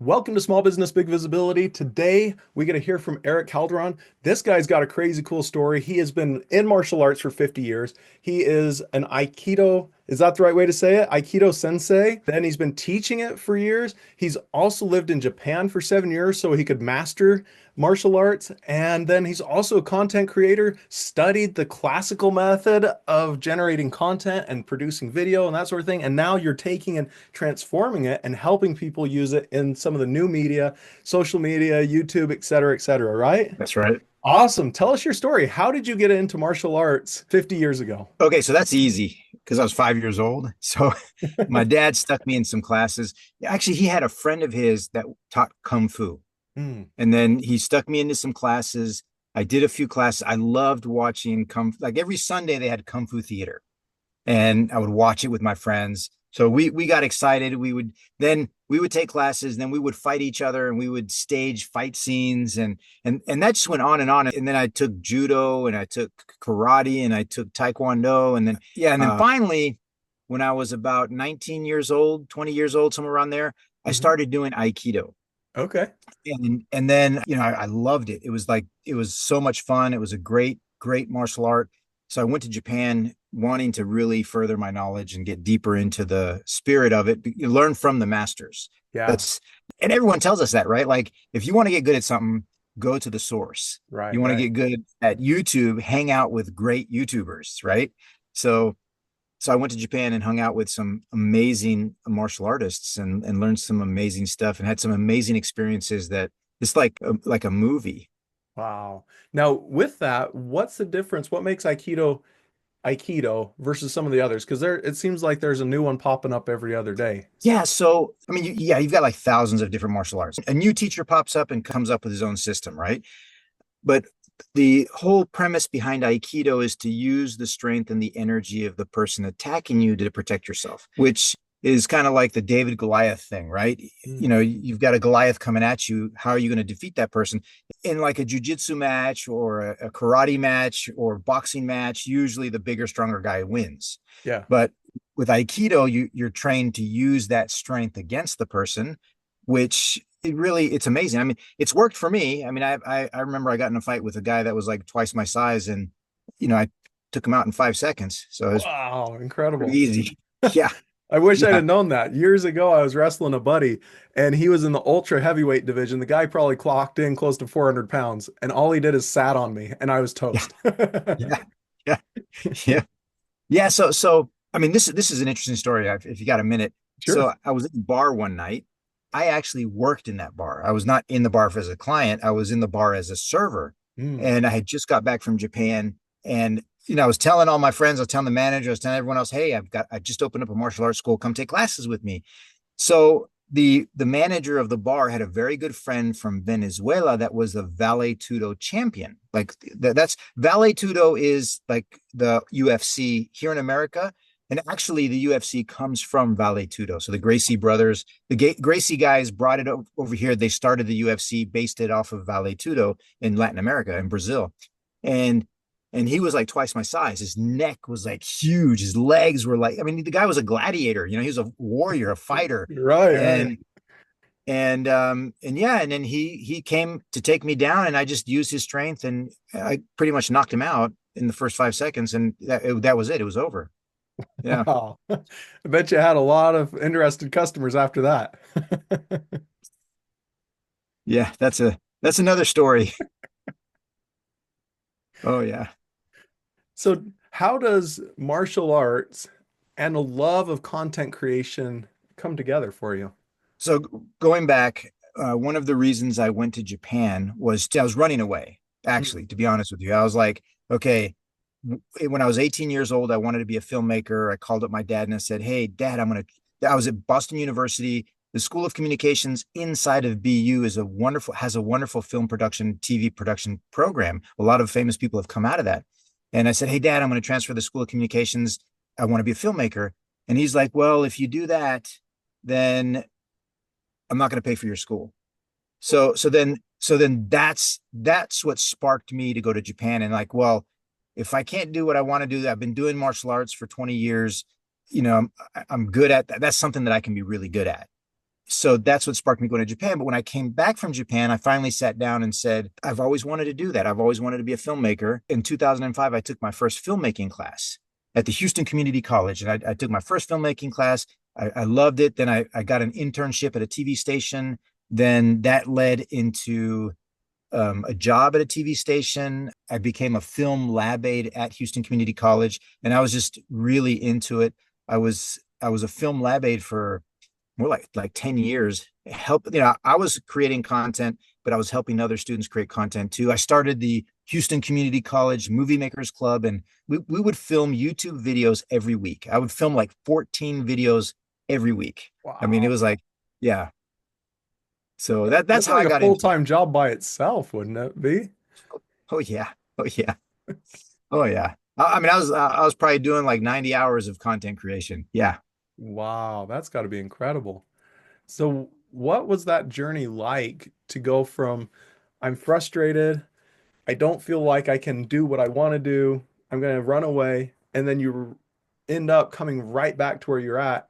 Welcome to Small Business Big Visibility. Today, we get to hear from Erik Calderon. This guy's got a crazy cool story. He has been in martial arts for 50 years. He is an Aikido, is that the right way to say it? Aikido sensei. Then he's been teaching it for years. He's also lived in Japan for 7 years so he could master martial arts. And then he's also a content creator, studied the classical method of generating content and producing video and that sort of thing. And now you're taking and transforming it and helping people use it in some of the new media, social media, YouTube, et cetera, right? That's right. Awesome. Tell us your story. How did you get into martial arts 50 years ago? Okay, so that's easy because I was 5 years old. So my dad stuck me in some classes. Actually, he had a friend of his that taught Kung Fu. Mm, And then he stuck me into some classes. I did a few classes. I loved watching like every Sunday they had Kung Fu theater. And I would watch it with my friends. So we got excited. We would take classes, and then we would fight each other, and we would stage fight scenes, and that just went on and on. And then I took judo, and I took karate, and I took taekwondo, and then yeah, and then finally, when I was about 19 years old, 20 years old, somewhere around there, I mhm. started doing aikido. Okay. And then I loved it. It was so much fun. It was a great martial art. So I went to Japan wanting to really further my knowledge and get deeper into the spirit of it. You learn from the masters. Yeah. That's and everyone tells us that, right? Like if you want to get good at something, go to the source. Right, You want to right. get good at YouTube, hang out with great YouTubers, right? So so I went to Japan and hung out with some amazing martial artists and learned some amazing stuff and had some amazing experiences that it's like a movie. Wow. Now, with that, what's the difference? What makes Aikido versus some of the others? Because there, it seems like there's a new one popping up every other day. Yeah, so I mean, yeah, you've got like thousands of different martial arts. A new teacher pops up and comes up with his own system, right? But the whole premise behind Aikido is to use the strength and the energy of the person attacking you to protect yourself, which is kind of like the David Goliath thing, right? You Mm, know, you've got a Goliath coming at you. How are you going to defeat that person? In like a jujitsu match or a karate match or boxing match, usually the bigger, stronger guy wins. yeah. But with Aikido, you're trained to use that strength against the person, which it's amazing. I mean, it's worked for me. I mean, I remember I got in a fight with a guy that was like twice my size, and I took him out in 5 seconds. So it was Wow, pretty incredible. easy. Yeah, I wish I'd yeah, have known that. Years ago, I was wrestling a buddy and he was in the ultra heavyweight division. The guy probably clocked in close to 400 pounds and all he did is sat on me and I was yeah, toast. yeah, yeah, yeah, yeah. So I mean, this is an interesting story. If you got a minute. Sure. So I was at the bar one night. I actually worked in that bar. I was not in the bar as a client. I was in the bar as a server, Mm, and I had just got back from Japan. And I was telling all my friends, I was telling the manager, I was telling everyone else, hey, I just opened up a martial arts school. Come take classes with me. So the manager of the bar had a very good friend from Venezuela that was a Vale Tudo champion. Like that's Vale Tudo is like the UFC here in America. And actually, the UFC comes from Vale Tudo. So the Gracie brothers, the Gracie guys brought it over here. They started the UFC, based it off of Vale Tudo in Latin America and Brazil. And he was like twice my size. His neck was like huge. His legs were like, I mean, the guy was a gladiator, he was a warrior, a fighter. right, right. And and yeah, and then he came to take me down, and I just used his strength, and I pretty much knocked him out in the first 5 seconds, and that was it. It was over. Yeah. Wow. I bet you had a lot of interested customers after that. Yeah, that's another story. Oh yeah. So, how does martial arts and a love of content creation come together for you? So going back, one of the reasons I went to Japan was I was running away. Actually, Mm, to be honest with you, I was like, okay, when I was 18 years old, I wanted to be a filmmaker. I called up my dad and I said, hey, Dad, I was at Boston University. The School of Communications inside of BU has a wonderful film production, TV production program. A lot of famous people have come out of that. And I said, hey, Dad, I'm going to transfer to the School of Communications. I want to be a filmmaker. And he's like, well, if you do that, then I'm not going to pay for your school. So then that's what sparked me to go to Japan and like, well, if I can't do what I want to do, I've been doing martial arts for 20 years. I'm good at that. That's something that I can be really good at. So that's what sparked me going to Japan. But when I came back from Japan, I finally sat down and said, I've always wanted to do that. I've always wanted to be a filmmaker. In 2005, I took my first filmmaking class at the Houston Community College. And I took my first filmmaking class. I loved it. Then I got an internship at a TV station. Then that led into a job at a TV station. I became a film lab aide at Houston Community College, and I was just really into it. I was a film lab aide for more like 10 years. I was creating content, but I was helping other students create content too. I started the Houston Community College Movie Makers Club, and we would film YouTube videos every week. I would film like 14 videos every week. I mean, it Wow. was like, yeah. So that's That's how I like a got into it. full-time job by itself, wouldn't it be? Oh yeah. Oh yeah. Oh yeah. I mean, I was probably doing like 90 hours of content creation. Yeah. Wow, that's got to be incredible. So, what was that journey like to go from I'm frustrated, I don't feel like I can do what I want to do, I'm going to run away, and then you end up coming right back to where you're at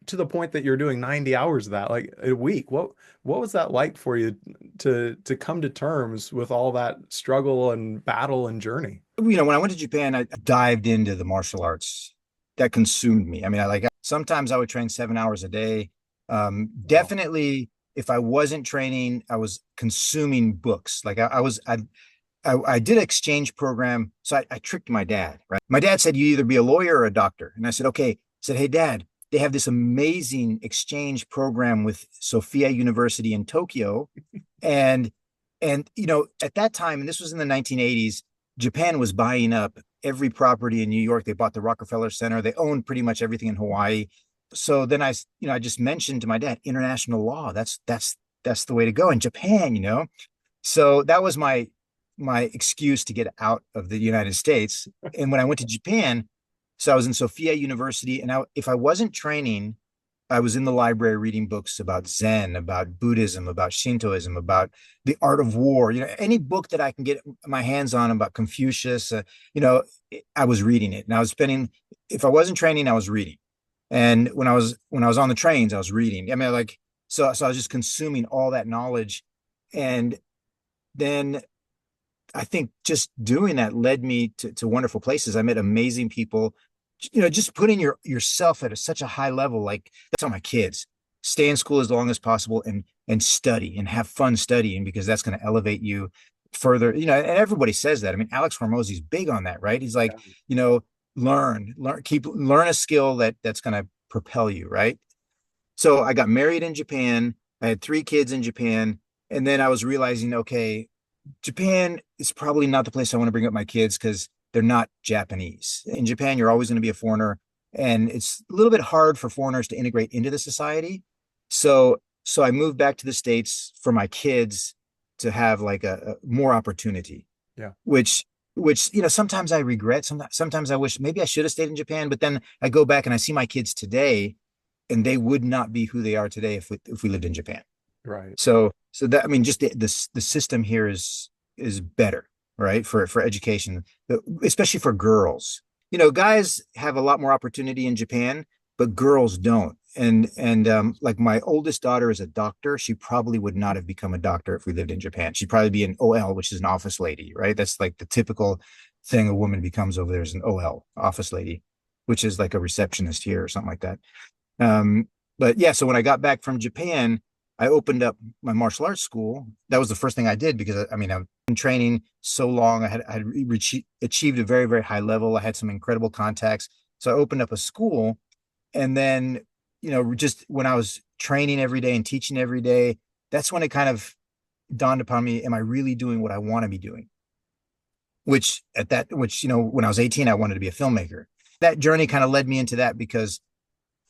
to the point that you're doing 90 hours of that like a week. What was that like for you to come to terms with all that struggle and battle and journey? When I went to Japan, I dived into the martial arts that consumed me. I mean, sometimes I would train 7 hours a day. Wow. Definitely, if I wasn't training, I was consuming books. Like I did an exchange program. So I tricked my dad, right? My dad said, you either be a lawyer or a doctor. And I said, okay. I said, hey, Dad, they have this amazing exchange program with Sophia University in Tokyo. And, at that time, and this was in the 1980s, Japan was buying up every property in New York. They bought the Rockefeller Center. They owned pretty much everything in Hawaii. So then I just mentioned to my dad, international law. That's the way to go in Japan. So that was my excuse to get out of the United States. And when I went to Japan, so I was in Sophia University, and if I wasn't training, I was in the library reading books about Zen, about Buddhism, about Shintoism, about the art of war. Any book that I can get my hands on about Confucius. I was reading it, and I was spending. If I wasn't training, I was reading, and when I was on the trains, I was reading. I mean, like so I was just consuming all that knowledge, and then I think just doing that led me to wonderful places. I met amazing people. Just putting yourself at such a high level. Like that's how my kids stay in school as long as possible and study and have fun studying because that's going to elevate you further. And everybody says that. I mean, Alex Hormozy's big on that, right? He's like, learn a skill that's going to propel you, right? So I got married in Japan. I had 3 kids in Japan, and then I was realizing, okay, Japan is probably not the place I want to bring up my kids because they're not Japanese. In Japan, you're always going to be a foreigner, and it's a little bit hard for foreigners to integrate into the society. So I moved back to the States for my kids to have like a more opportunity, Yeah. which sometimes I regret. Sometimes I wish maybe I should have stayed in Japan, but then I go back and I see my kids today, and they would not be who they are today if we lived in Japan. Right. So that I mean, just the system here is better, right? For education, especially for girls. Guys have a lot more opportunity in Japan, but girls don't. And like my oldest daughter is a doctor. She probably would not have become a doctor if we lived in Japan. She'd probably be an OL, which is an office lady, right? That's like the typical thing a woman becomes over there is an OL, office lady, which is like a receptionist here or something like that. But yeah, so when I got back from Japan, I opened up my martial arts school. That was the first thing I did because I mean, I've been training so long. I had achieved a very, very high level. I had some incredible contacts. So I opened up a school. And then, just when I was training every day and teaching every day, that's when it kind of dawned upon me, am I really doing what I want to be doing? When I was 18, I wanted to be a filmmaker. That journey kind of led me into that because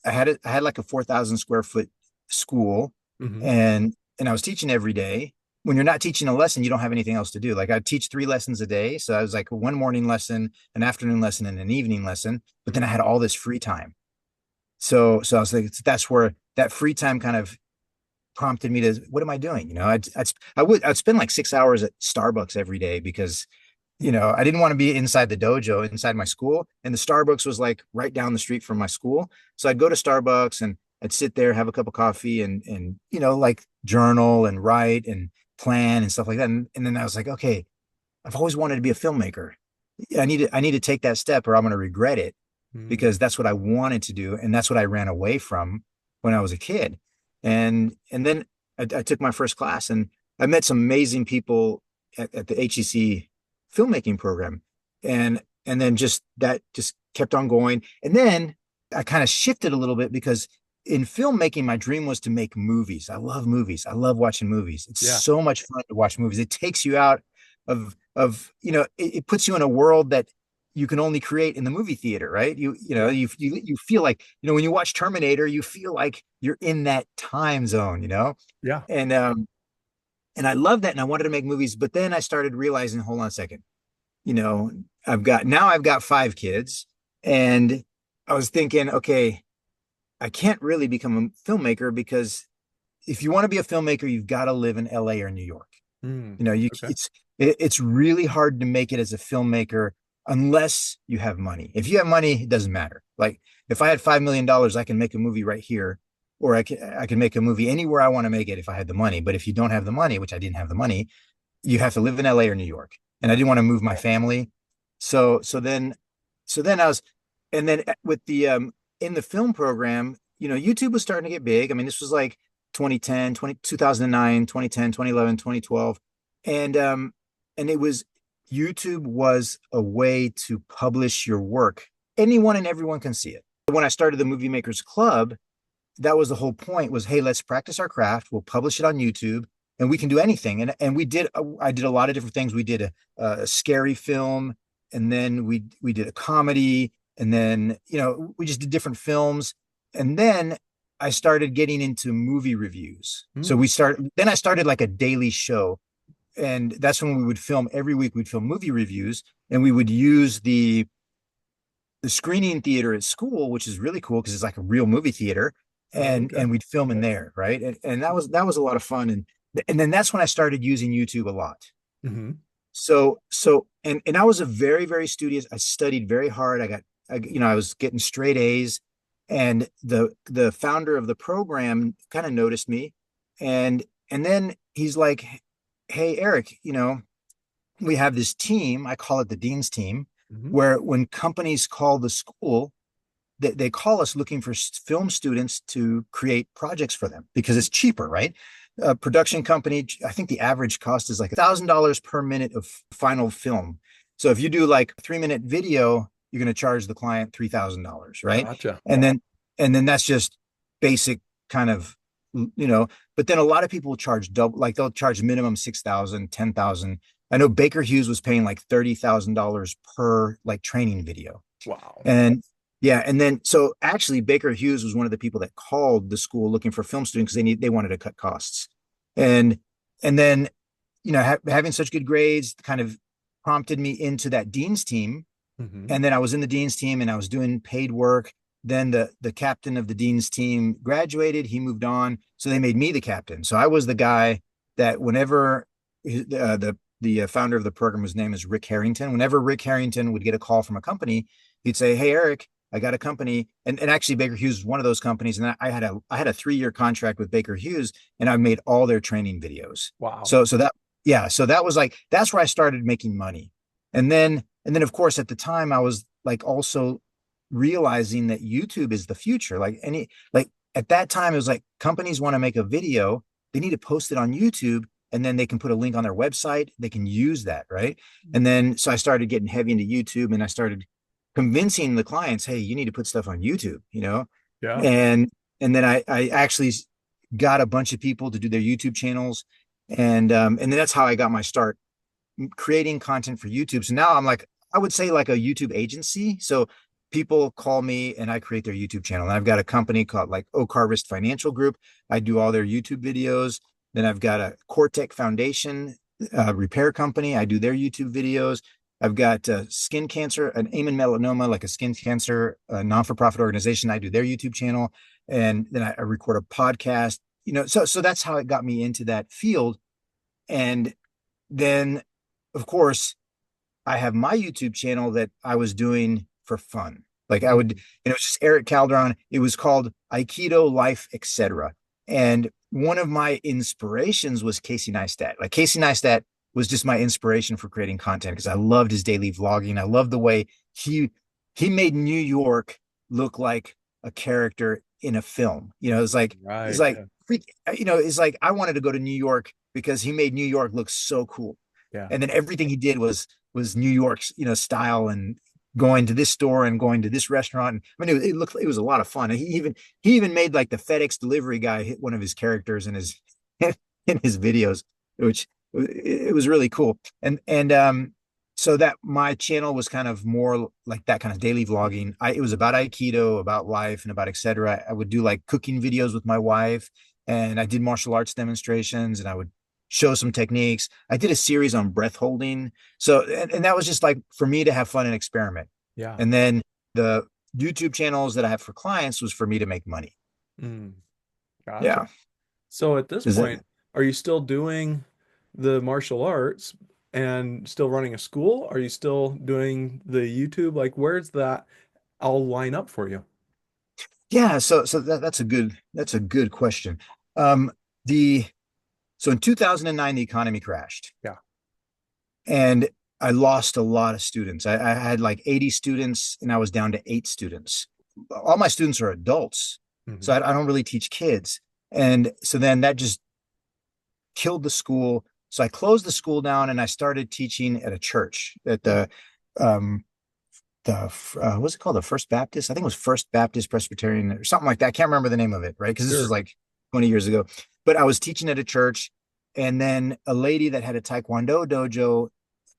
I had like a 4,000 square foot school, Hmm. and I was teaching every day. When you're not teaching a lesson, you don't have anything else to do. Like I'd teach 3 lessons a day. So I was like one morning lesson, an afternoon lesson, and an evening lesson. But then I had all this free time. So I was like, that's where that free time kind of prompted me to, what am I doing? I'd spend like 6 hours at Starbucks every day because I didn't want to be inside the dojo, inside my school. And the Starbucks was like right down the street from my school. So I'd go to Starbucks and I'd sit there, have a cup of coffee, and like journal and write and plan and stuff like that. And then I was like, okay, I've always wanted to be a filmmaker. I need to take that step, or I'm going to regret it, Mm. because that's what I wanted to do, and that's what I ran away from when I was a kid. And then I took my first class, and I met some amazing people at the HEC filmmaking program, and then just that just kept on going. And then I kind of shifted a little bit, because in filmmaking, my dream was to make movies. I love movies. I love watching movies. It's Yeah. so much fun to watch movies. It takes you out it puts you in a world that you can only create in the movie theater, right? Yeah. You feel like, when you watch Terminator, you feel like you're in that time zone. Yeah. And I love that, and I wanted to make movies, but then I started realizing, hold on a second, you know, I've got 5 kids, and I was thinking, okay, I can't really become a filmmaker, because if you want to be a filmmaker, you've got to live in LA or New York. Mm. You Okay. it's really hard to make it as a filmmaker unless you have money. If you have money, it doesn't matter. Like, if I had $5 million, I can make a movie right here, or I can make a movie anywhere I want to make it if I had the money. But if you don't have the money, which I didn't have the money, you have to live in LA or New York. And I didn't want to move my family. So then I was, and then with the in the film program, YouTube was starting to get big. I mean, this was like 2010, 2009, 2010, 2011, 2012. And it was, YouTube was a way to publish your work. Anyone and everyone can see it. When I started the Movie Makers Club, that was the whole point, was, hey, let's practice our craft. We'll publish it on YouTube, and we can do anything. And I did a lot of different things. We did a scary film, and then we did a comedy, and then, we just did different films. And then I started getting into movie reviews. So Mm. then I started like a daily show, and that's when we would film every week. We'd film movie reviews, and we would use the screening theater at school, which is really cool because it's like a real movie theater, Oh, and okay. and we'd film in there, right? And that was a lot of fun, and then that's when I started using YouTube a lot. Hmm. So, and I was a very, very studious. I studied very hard. I was getting straight A's, and the founder of the program kind of noticed me, and then he's like, "Hey, Erik, we have this team. I call it the Dean's team, Hmm. where when companies call the school, they call us looking for film students to create projects for them, because it's cheaper, right? A production company, I think the average cost is like $1,000 per minute of final film. So if you do like a 3-minute video, you're going to charge the client $3,000, right? Gotcha. And then that's just basic kind of, you know. But then a lot of people charge double, like they'll charge minimum 6,000, 10,000. I know Baker Hughes was paying like $30,000 per like training video. Wow. And yeah, and then so actually Baker Hughes was one of the people that called the school looking for film students, because they wanted to cut costs. And and then, having such good grades kind of prompted me into that dean's team. Hmm. And then I was in the dean's team, and I was doing paid work. Then the captain of the dean's team graduated, he moved on, so they made me the captain. So I was the guy that whenever the founder of the program, his name is Rick Harrington. Whenever Rick Harrington would get a call from a company, he'd say, "Hey, Erik, I got a company," and actually Baker Hughes was one of those companies, and I had a 3-year contract with Baker Hughes, and I made all their training videos. Wow. So that was like, that's where I started making money. And then of course at the time I was like also realizing that YouTube is the future. Like at that time it was like, companies want to make a video, they need to post it on YouTube, and then they can put a link on their website, they can use that, right? And then so I started getting heavy into YouTube, and I started convincing the clients, hey, you need to put stuff on YouTube. Yeah. And then I actually got a bunch of people to do their YouTube channels, and then that's how I got my start creating content for YouTube. So now I'm like, I would say like a YouTube agency. So people call me and I create their YouTube channel. And I've got a company called like Oak Harvest Financial Group. I do all their YouTube videos. Then I've got a Cortec Foundation repair company. I do their YouTube videos. I've got skin cancer, an Amen Melanoma, like a skin cancer non-for-profit organization. I do their YouTube channel, and then I record a podcast. So that's how it got me into that field. And then, of course, I have my YouTube channel that I was doing for fun. Like I would, Mm. and it was just Erik Calderon. It was called Aikido Life, etc. And one of my inspirations was Casey Neistat. Like Casey Neistat was just my inspiration for creating content because I loved his daily vlogging. I loved the way he made New York look like a character in a film. You know, it's Right. like Yeah. it's like I wanted to go to New York because he made New York look so cool. Yeah. And then everything he did was New York's, style and going to this store and going to this restaurant. I mean, it was a lot of fun. He even made like the FedEx delivery guy hit one of his characters in his in his videos, which it was really cool. And so that my channel was kind of more like that kind of daily vlogging. It was about Aikido, about life, and about etc. I would do like cooking videos with my wife, and I did martial arts demonstrations, and I would show some techniques. I did a series on breath holding. So, and that was just like for me to have fun and experiment. Yeah. And then the YouTube channels that I have for clients was for me to make money. Mm. Gotcha. Yeah. So at this Is point, that, are you still doing the martial arts and still running a school? Are you still doing the YouTube? Like, where's that all line up for you? yeah. So that's a good question. Um, the, so in 2009, the economy crashed Yeah. and I lost a lot of students. I had like 80 students and I was down to 8 students. All my students are adults. So Hmm. I don't really teach kids. And so then that just killed the school. So I closed the school down and I started teaching at a church at um what's it called? The First Baptist? I think it was First Baptist Presbyterian or something like that. I can't remember the name of it, right? Because this was Sure. like 20 years ago. But I was teaching at a church, and then a lady that had a Taekwondo dojo,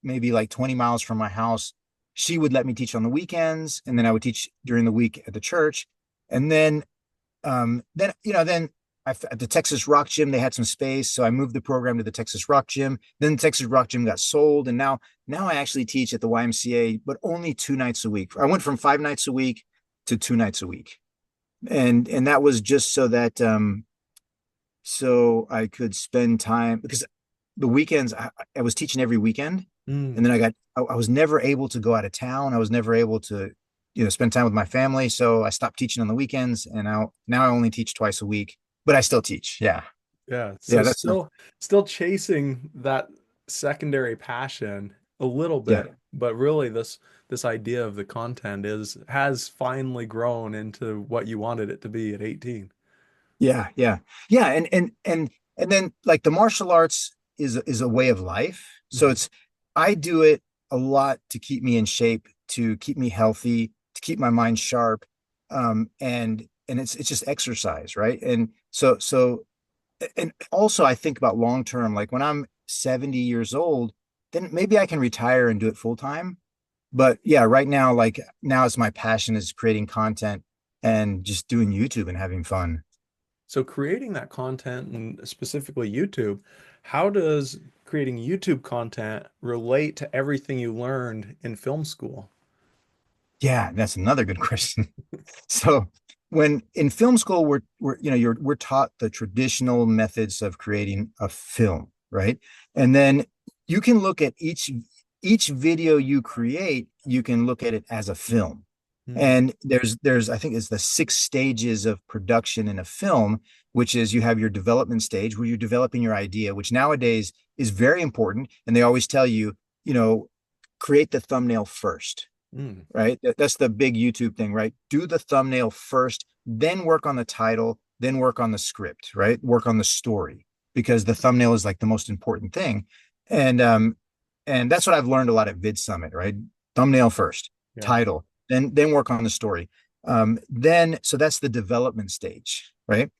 maybe like 20 miles from my house, she would let me teach on the weekends, and then I would teach during the week at the church. And then at the Texas Rock Gym, they had some space, so I moved the program to the Texas Rock Gym. Then the Texas Rock Gym got sold, and now I actually teach at the YMCA, but only 2 nights a week. I went from 5 nights a week to 2 nights a week, and that was just so I could spend time because the weekends I was teaching every weekend, and Mm. then I was never able to go out of town. I was never able to spend time with my family, so I stopped teaching on the weekends, and now I only teach twice a week, but I still teach. Yeah, Yeah. So yeah, that's still chasing that secondary passion a little yeah. bit, but really this idea of the content is has finally grown into what you wanted it to be at 18. Yeah, yeah, yeah, and then like the martial arts is a way of life. So Mhm. it's I do it a lot to keep me in shape, to keep me healthy, to keep my mind sharp, and it's just exercise, right? And also I think about long term, like when I'm 70 years old, then maybe I can retire and do it full time. But yeah, right now, like now, it's my passion is creating content and just doing YouTube and having fun. So creating that content and specifically YouTube, how does creating YouTube content relate to everything you learned in film school? Yeah, that's another good question. So when in film school, we're taught the traditional methods of creating a film, right? And then you can look at each video you create, you can look at it as a film. Hmm. And there's I think it's the 6 stages of production in a film, which is you have your development stage where you're developing your idea, which nowadays is very important. And they always tell you, you know, create the thumbnail first, Mm. right? That's the big YouTube thing, right? Do the thumbnail first, then work on the title, then work on the script, right? Work on the story because the thumbnail is like the most important thing. And that's what I've learned a lot at Vid Summit, right? Thumbnail first, Yeah. title, then work on the story. Then so that's the development stage, right?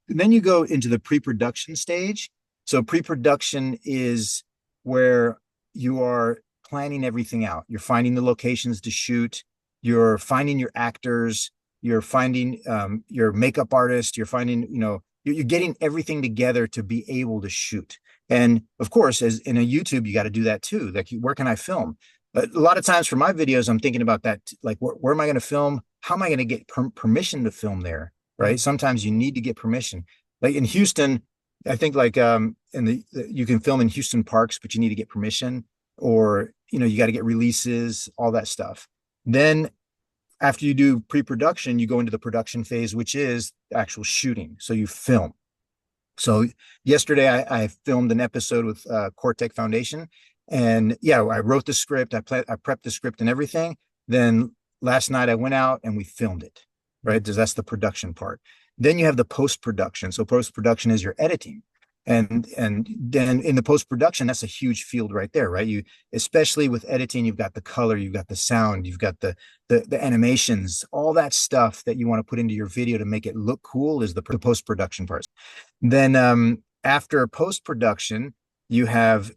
Then you go into the pre-production stage. So pre-production is where you are planning everything out. You're finding the locations to shoot. You're finding your actors. You're finding your makeup artist. You're finding, you're getting everything together to be able to shoot. And of course, as in a YouTube, you got to do that too. Like, where can I film? A lot of times for my videos, I'm thinking about that. Like, where am I going to film? How am I going to get permission to film there? Right. Mm. Sometimes you need to get permission. Like in Houston, I think like you can film in Houston parks, but you need to get permission, or you got to get releases, all that stuff. Then after you do pre-production, you go into the production phase, which is actual shooting. So you film. So yesterday I filmed an episode with Cortec Foundation, and yeah, I wrote the script, I prepped the script and everything. Then last night I went out and we filmed it, right? Mm. Because that's the production part. Then you have the post production. So post production is your editing, and then in the post production, that's a huge field right there, right? You, especially with editing, you've got the color, you've got the sound, you've got the animations, all that stuff that you want to put into your video to make it look cool is the post production part. Then after post production, you have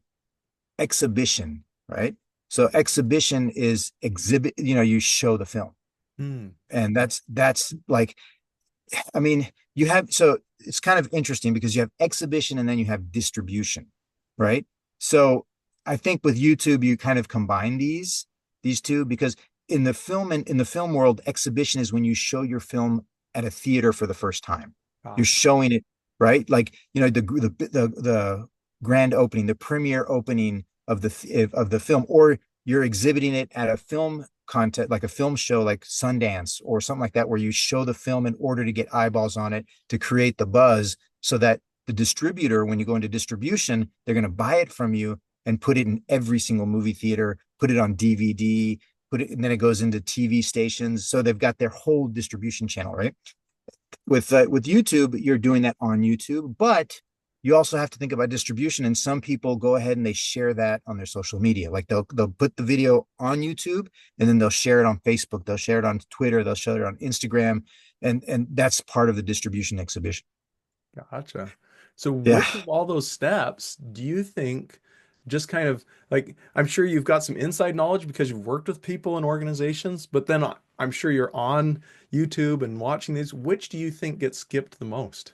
exhibition, right? So exhibition is exhibit, you show the film. Mm. And that's like, I mean, you have, so it's kind of interesting because you have exhibition and then you have distribution, right? So I think with YouTube, you kind of combine these two, because in the film world, exhibition is when you show your film at a theater for the first time. You're Gotcha. showing it, right? Like, the grand opening, the premiere opening of the film, or you're exhibiting it at a film content, like a film show like Sundance or something like that, where you show the film in order to get eyeballs on it, to create the buzz, so that the distributor, when you go into distribution, they're going to buy it from you and put it in every single movie theater, put it on DVD, put it, and then it goes into TV stations. So they've got their whole distribution channel, right? With YouTube, you're doing that on YouTube, but you also have to think about distribution. And some people go ahead and they share that on their social media. Like they'll put the video on YouTube and then they'll share it on Facebook, they'll share it on Twitter, they'll share it on Instagram, and that's part of the distribution exhibition. Gotcha. So Yeah. which of all those steps do you think just kind of like I'm sure you've got some inside knowledge because you've worked with people and organizations, but then I'm sure you're on YouTube and watching these. Which do you think gets skipped the most?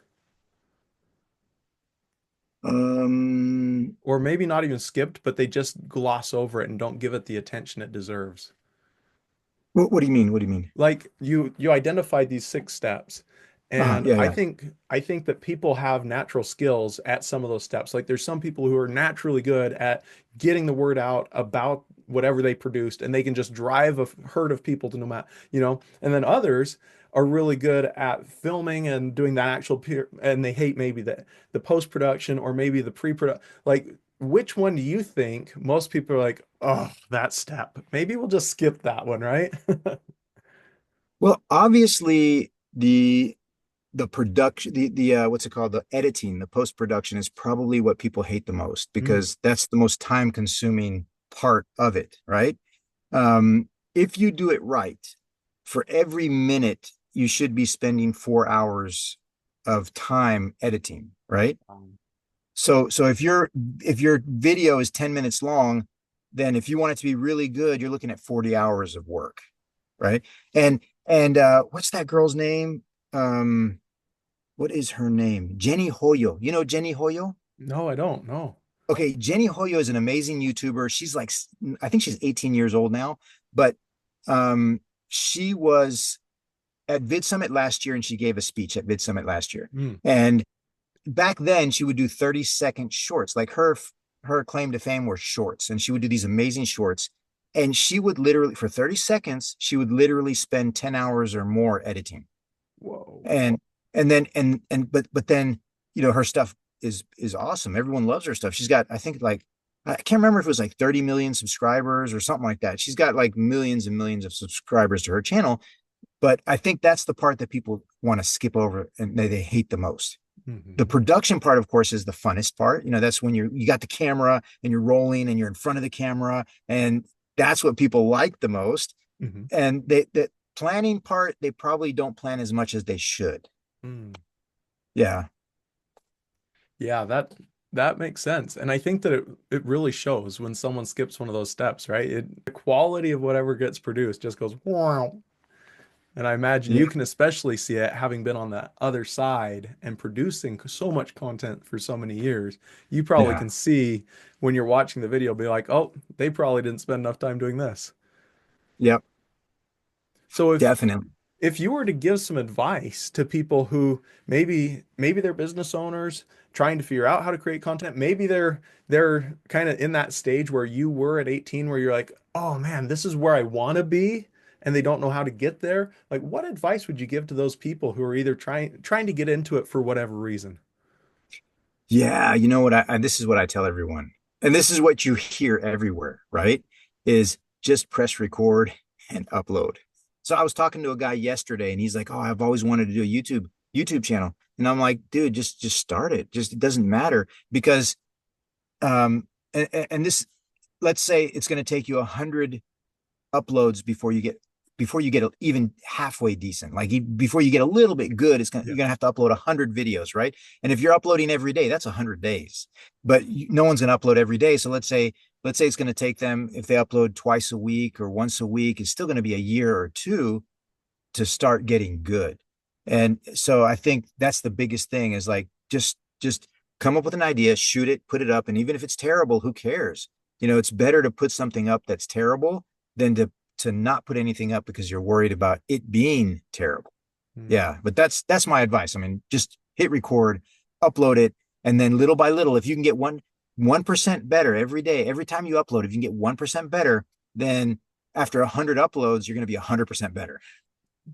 Um, Or maybe not even skipped, but they just gloss over it and don't give it the attention it deserves. what do you mean? What do you mean? Like you identified these 6 steps, and Yeah, I yeah. think I think that people have natural skills at some of those steps. Like there's some people who are naturally good at getting the word out about whatever they produced, and they can just drive a herd of people to no matter, and then others are really good at filming and doing that actual peer, and they hate maybe the post-production or maybe the pre-production. Like which one do you think most people are like, oh, that step? Maybe we'll just skip that one, right? Well, obviously the production, the what's it called, the editing, the post production is probably what people hate the most, Mm. because that's the most time consuming part of it, right? If you do it right, for every minute you should be spending 4 hours of time editing, right? So if your video is 10 minutes long, then if you want it to be really good, you're looking at 40 hours of work, right? And what's that girl's name? Um, what is her name? Jenny Hoyo. You know Jenny Hoyo? No, I don't. No. Okay, Jenny Hoyo is an amazing YouTuber. She's like, I think she's 18 years old now, but she was at Vid Summit last year and she gave a speech at Vid Summit last year. Mm. And back then she would do 30-second shorts. Like her claim to fame were shorts, and she would do these amazing shorts. And she would literally, for 30 seconds, she would literally spend 10 hours or more editing. Whoa. And but then, her stuff is awesome. Everyone loves her stuff. She's got, I think, like, I can't remember if it was like 30 million subscribers or something like that. She's got like millions and millions of subscribers to her channel. But I think that's the part that people want to skip over and they hate the most. The Hmm. production part, of course, is the funnest part. That's when you got the camera and you're rolling and you're in front of the camera, and that's what people like the most. Hmm. And the planning part, they probably don't plan as much as they should. Mm. Yeah. Yeah, that makes sense. And I think that it really shows when someone skips one of those steps, right? The quality of whatever gets produced just goes wow. And I imagine Yeah. you can especially see it having been on the other side and producing so much content for so many years. You probably Yeah. can see when you're watching the video, be like, oh, they probably didn't spend enough time doing this. Yep. So Definitely. if you were to give some advice to people who maybe they're business owners trying to figure out how to create content, maybe they're kind of in that stage where you were at 18 where you're like, "Oh man, this is where I want to be." and they don't know how to get there, like what advice would you give to those people who are either trying to get into it for whatever reason? Yeah, you know what this is what I tell everyone. And this is what you hear everywhere, right? Is just press record and upload. So I was talking to a guy yesterday and he's like, "Oh, I've always wanted to do a YouTube channel." And I'm like, "Dude, just start it. Just it doesn't matter because and this let's say it's going to take you 100 uploads before you get even halfway decent. Like before you get a little bit good, Yeah. you're gonna have to upload 100 videos, right? And if you're uploading every day, that's 100 days. But no one's gonna upload every day. So let's say it's gonna take them, if they upload twice a week or once a week, it's still gonna be a year or two to start getting good. And so I think that's the biggest thing is like just come up with an idea, shoot it, put it up, and even if it's terrible, who cares? It's better to put something up that's terrible than to not put anything up because you're worried about it being terrible. Hmm. Yeah, but that's my advice. I mean, just hit record, upload it, and then little by little, if you can get 1% better every day, every time you upload, if you can get 1% better, then after 100 uploads, you're going to be 100% better.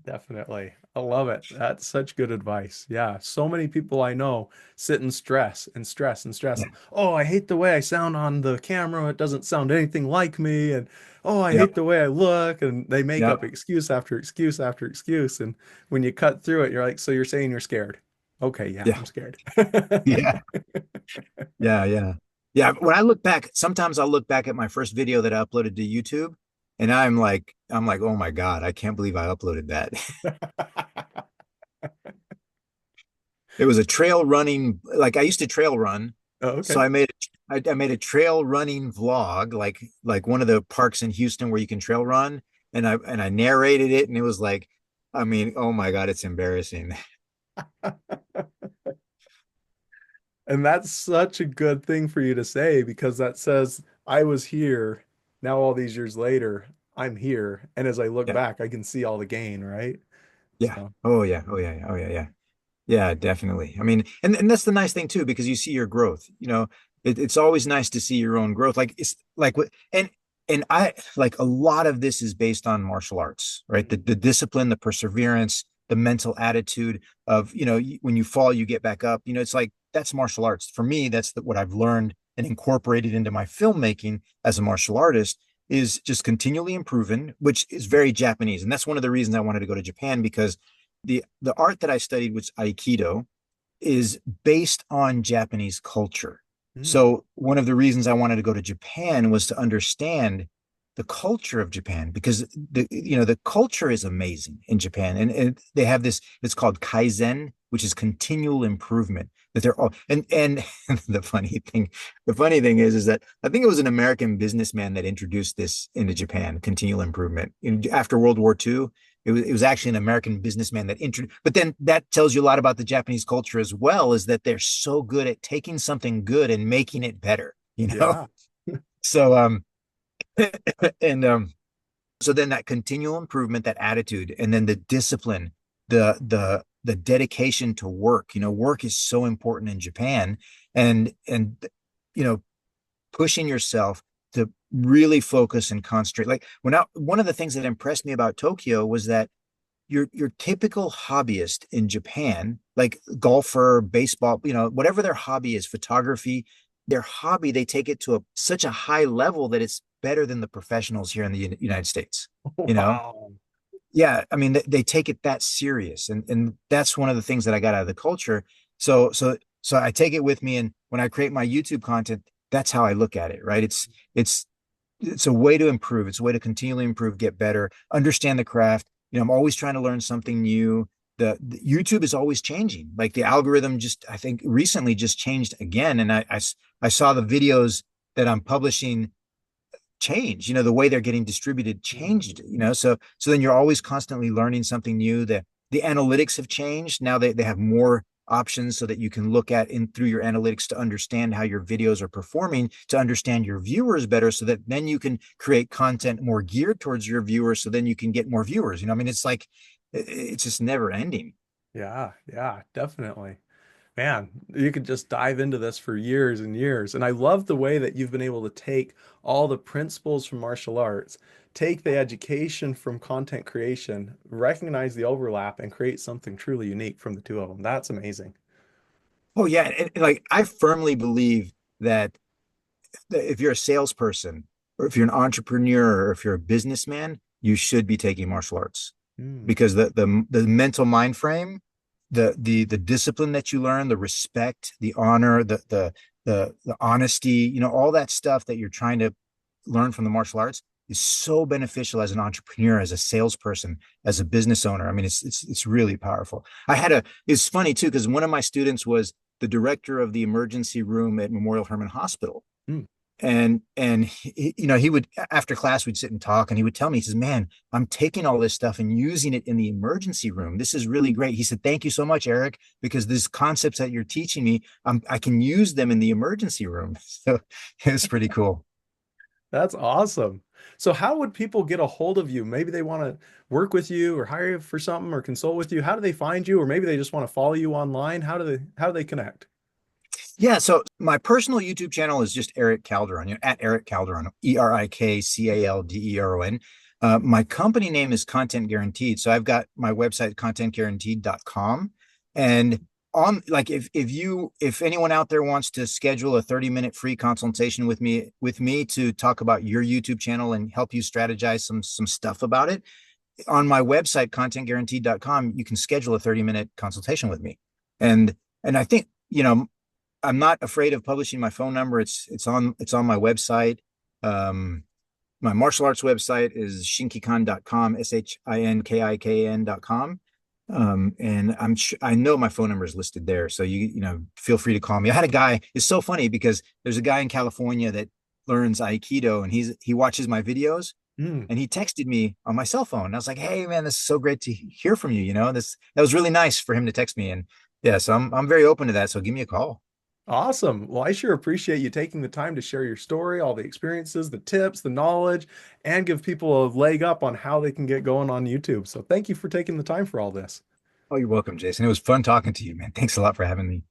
Definitely. I love it. That's such good advice. Yeah. So many people I know sit and stress and stress and stress. Yeah. Oh, I hate the way I sound on the camera. It doesn't sound anything like me. And oh, I hate Yep. the way I look. And they make Yep. up excuse after excuse after excuse. And when you cut through it, you're like, so you're saying you're scared. Okay, yeah, Yeah. I'm scared. Yeah. Yeah. Yeah. Yeah. When I look back, sometimes I'll look back at my first video that I uploaded to YouTube and I'm like, oh my God, I can't believe I uploaded that. It was a trail running, like I used to trail run. Oh, So okay. I made a trail running vlog, like one of the parks in Houston where you can trail run. And I narrated it and it was like, I mean, oh my God, it's embarrassing. And that's such a good thing for you to say because that says, I was here. Now, all these years later, I'm here. And as I look Yeah. back, I can see all the gain, right? Yeah. So, Oh yeah. Oh yeah. Oh yeah. Yeah. Yeah, definitely. I mean, and that's the nice thing too, because you see your growth. It's always nice to see your own growth. Like it's like what and I like a lot of this is based on martial arts, right? The discipline, the perseverance, the mental attitude of, when you fall, you get back up. It's like that's martial arts. For me, that's what I've learned and incorporated into my filmmaking as a martial artist is just continually improving, which is very Japanese. And that's one of the reasons I wanted to go to Japan because the art that I studied, which Aikido, is based on Japanese culture. mm, So one of the reasons I wanted to go to Japan was to understand the culture of Japan because the culture is amazing in Japan and they have this it's called kaizen, which is continual improvement that they're all and the funny thing is that I think it was an American businessman that introduced this into Japan, continual improvement. After World War II, it was actually an American businessman that introduced, but then that tells you a lot about the Japanese culture as well, is that they're so good at taking something good and making it better. yeah. So and so then that continual improvement, that attitude, and then the discipline, the dedication to work. Work is so important in Japan, and you know pushing yourself to really focus and concentrate. Like one of the things that impressed me about Tokyo was that your typical hobbyist in Japan, like golfer, baseball, whatever their hobby is, photography, their hobby, they take it to such a high level that it's better than the professionals here in the United States. You know? Wow. Yeah, I mean they take it that serious, and that's one of the things that I got out of the culture. So I take it with me, and when I create my YouTube content, that's how I look at it, right? It's it's a way to improve. It's a way to continually improve, get better, understand the craft. I'm always trying to learn something new. The YouTube is always changing. Like the algorithm just, I think recently just changed again. And I saw the videos that I'm publishing change, the way they're getting distributed Mm, changed, so then you're always constantly learning something new. The analytics have changed. Now they have more options so that you can look at in through your analytics to understand how your videos are performing, to understand your viewers better, so that then you can create content more geared towards your viewers, so then you can get more viewers. I mean, it's like it's just never ending. yeah, yeah, definitely. Man, you could just dive into this for years and years. And I love the way that you've been able to take all the principles from martial arts, take the education from content creation, recognize the overlap, and create something truly unique from the two of them. That's amazing. Oh yeah, like I firmly believe that if you're a salesperson or if you're an entrepreneur or if you're a businessman, you should be taking martial arts Mm, because the mental mind frame, the discipline that you learn, the respect, the honor, the honesty, all that stuff that you're trying to learn from the martial arts is so beneficial as an entrepreneur, as a salesperson, as a business owner. I mean, it's really powerful. It's funny too, because one of my students was the director of the emergency room at Memorial Hermann Hospital. mm. And he would, after class we'd sit and talk, and he would tell me, he says, man, I'm taking all this stuff and using it in the emergency room. This is really great. He said, thank you so much, Eric, because these concepts that you're teaching me, I can use them in the emergency room. So it's pretty cool. That's awesome. So how would people get a hold of you? Maybe they want to work with you or hire you for something or consult with you. How do they find you? Or maybe they just want to follow you online. How do they connect? Yeah, so my personal YouTube channel is just Erik Calderon, at Erik Calderon, ErikCalderon. My company name is Content Guaranteed. So I've got my website, contentguaranteed.com. And on like if anyone out there wants to schedule a 30-minute free consultation with me to talk about your YouTube channel and help you strategize some stuff about it, on my website, contentguaranteed.com, you can schedule a 30-minute consultation with me. And I think, I'm not afraid of publishing my phone number. It's on my website. Um, my martial arts website is shinkikan.com, shinkikin.com. And I know my phone number is listed there. So feel free to call me. I had a guy, it's so funny because there's a guy in California that learns Aikido, and he watches my videos, Mm. and he texted me on my cell phone. And I was like, hey man, this is so great to hear from you. That was really nice for him to text me. And yeah, so I'm very open to that. So give me a call. Awesome. Well, I sure appreciate you taking the time to share your story, all the experiences, the tips, the knowledge, and give people a leg up on how they can get going on YouTube. So thank you for taking the time for all this. Oh, you're welcome, Jason. It was fun talking to you, man. Thanks a lot for having me.